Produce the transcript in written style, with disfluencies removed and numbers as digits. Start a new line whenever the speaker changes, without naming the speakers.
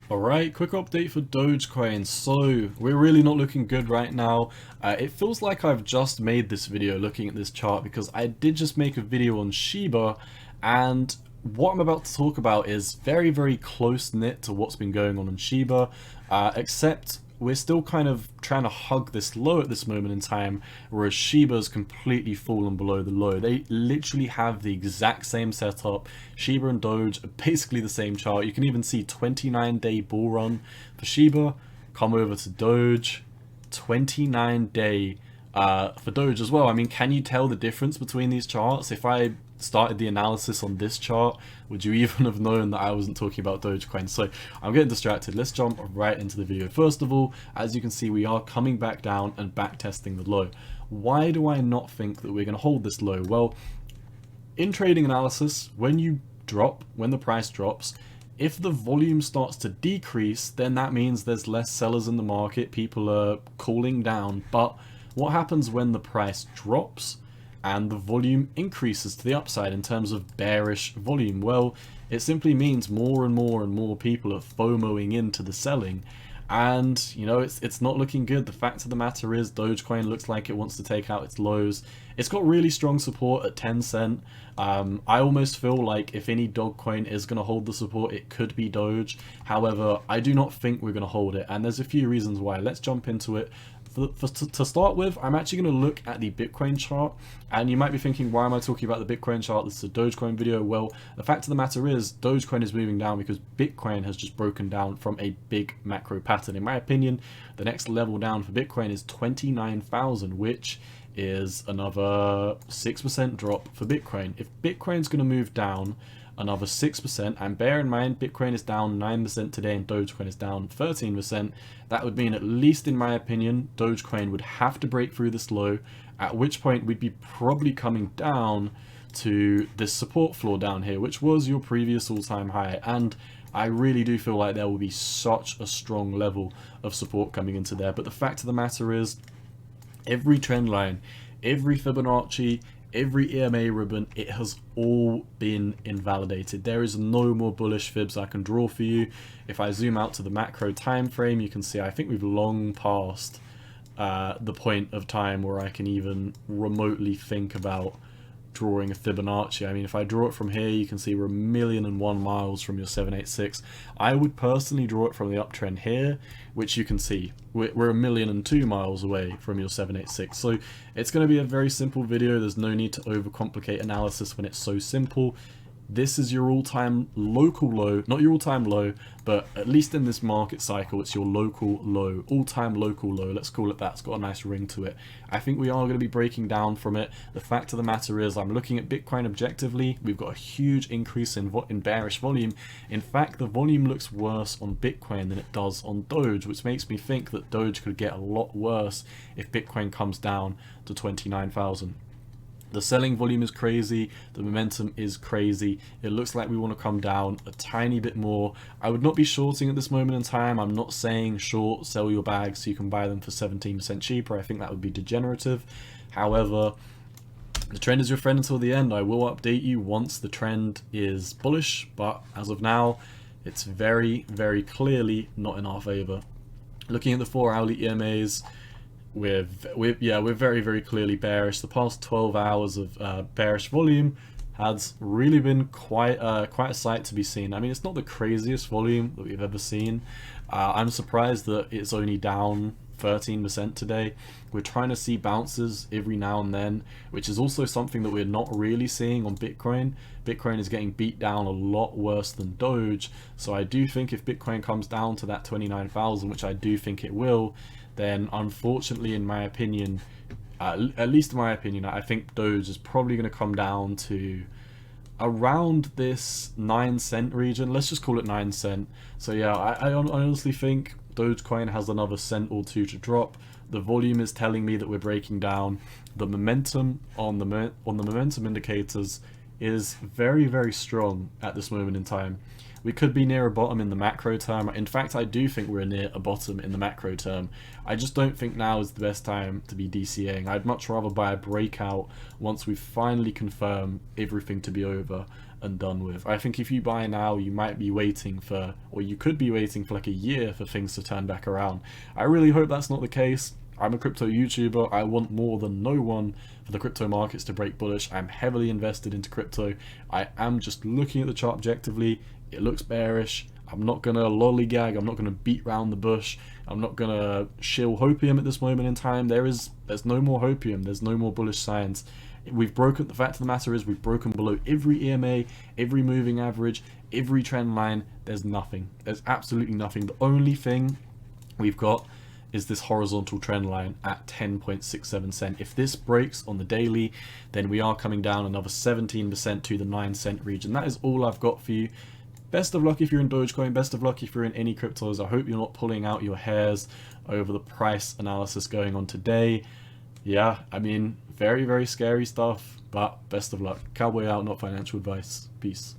Alright, quick update for DogeCoin. So, we're really not looking good right now. It feels like I've just made this video looking at this chart because I did just make a video on Shiba, and what I'm about to talk about is very, very close-knit to what's been going on in Shiba, except we're still kind of trying to hug this low at this moment in time, whereas Shiba's completely fallen below the low. They literally have the exact same setup. Shiba and Doge are basically the same chart. You can even see 29-day bull run for Shiba. Come over to Doge, 29-day for Doge as well. I mean, can you tell the difference between these charts? If I started the analysis on this chart, would you even have known that I wasn't talking about Dogecoin? So I'm getting distracted. Let's jump right into the video. First of all, as you can see, we are coming back down and back testing the low. Why do I not think that we're going to hold this low? Well, in trading analysis, when the price drops, if the volume starts to decrease, then that means there's less sellers in the market, people are cooling down. But what happens when the price drops and the volume increases to the upside in terms of bearish volume? Well, it simply means more and more and more people are FOMOing into the selling, and you know, it's not looking good. The fact of the matter is Dogecoin looks like it wants to take out its lows. It's got really strong support at 10 cent. I almost feel like if any dog coin is going to hold the support, it could be Doge. However, I do not think we're going to hold it, and there's a few reasons why. Let's jump into it. To start with, I'm actually going to look at the Bitcoin chart, and you might be thinking, why am I talking about the Bitcoin chart? This is a Dogecoin video. Well, the fact of the matter is Dogecoin is moving down because Bitcoin has just broken down from a big macro pattern. In my opinion, the next level down for Bitcoin is 29,000, which is another 6% drop for Bitcoin. If Bitcoin's going to move down another 6%, and bear in mind Bitcoin is down 9% today and Dogecoin is down 13%, that would mean, at least in my opinion, Dogecoin would have to break through this low, at which point we'd be probably coming down to this support floor down here, which was your previous all-time high. And I really do feel like there will be such a strong level of support coming into there. But the fact of the matter is, every trend line, every Fibonacci, every EMA ribbon, it has all been invalidated. There is no more bullish fibs I can draw for you. If I zoom out to the macro time frame, you can see I think we've long passed the point of time where I can even remotely think about drawing a Fibonacci. I mean, if I draw it from here, you can see we're 1,000,001 miles from your 786. I would personally draw it from the uptrend here, which you can see we're 1,000,002 miles away from your 786. So it's going to be a very simple video. There's no need to overcomplicate analysis when it's so simple. This is your all-time local low, not your all-time low, but at least in this market cycle, it's your local low, all-time local low. Let's call it that. It's got a nice ring to it. I think we are going to be breaking down from it. The fact of the matter is, I'm looking at Bitcoin objectively. We've got a huge increase in bearish volume. In fact, the volume looks worse on Bitcoin than it does on Doge, which makes me think that Doge could get a lot worse if Bitcoin comes down to 29,000. The selling volume is crazy, the momentum is crazy. It looks like we want to come down a tiny bit more. I would not be shorting at this moment in time. I'm not saying short, sell your bags so you can buy them for 17% cheaper. I think that would be degenerative. However, the trend is your friend until the end. I will update you once the trend is bullish, but as of now, it's very, very clearly not in our favor. Looking at the 4-hourly EMAs, we're very, very clearly bearish. The past 12 hours of bearish volume has really been quite a sight to be seen. I mean, it's not the craziest volume that we've ever seen. I'm surprised that it's only down 13% today. We're trying to see bounces every now and then, which is also something that we're not really seeing on Bitcoin. Bitcoin is getting beat down a lot worse than Doge. So I do think if Bitcoin comes down to that 29,000, which I do think it will, then unfortunately, in my opinion, at least in my opinion, I think Doge is probably going to come down to around this 9 cent region. Let's just call it 9 cent. So yeah, I honestly think Dogecoin has another cent or two to drop. The volume is telling me that we're breaking down. The momentum on the momentum indicators is very, very strong at this moment in time. We could be near a bottom in the macro term. In fact, I do think we're near a bottom in the macro term. I just don't think now is the best time to be DCAing. I'd much rather buy a breakout once we finally confirm everything to be over. and done with. I think if you buy now, you might be waiting for, or you could be waiting for like a year for things to turn back around. I really hope that's not the case. I'm a crypto YouTuber. I want more than no one for the crypto markets to break bullish. I'm heavily invested into crypto. I am just looking at the chart objectively. It looks bearish. I'm not going to lollygag. I'm not going to beat around the bush. I'm not going to shill hopium at this moment in time. There's no more hopium. There's no more bullish signs. We've broken, the fact of the matter is we've broken below every EMA, every moving average, every trend line. There's nothing. There's absolutely nothing. The only thing we've got is this horizontal trend line at 10.67 cent. If this breaks on the daily, then we are coming down another 17% to the 9 cent region. That is all I've got for you. Best of luck if you're in Dogecoin, best of luck if you're in any cryptos. I hope you're not pulling out your hairs over the price analysis going on today. Yeah, I mean, very, very scary stuff, but best of luck. Cowboy out, not financial advice. Peace.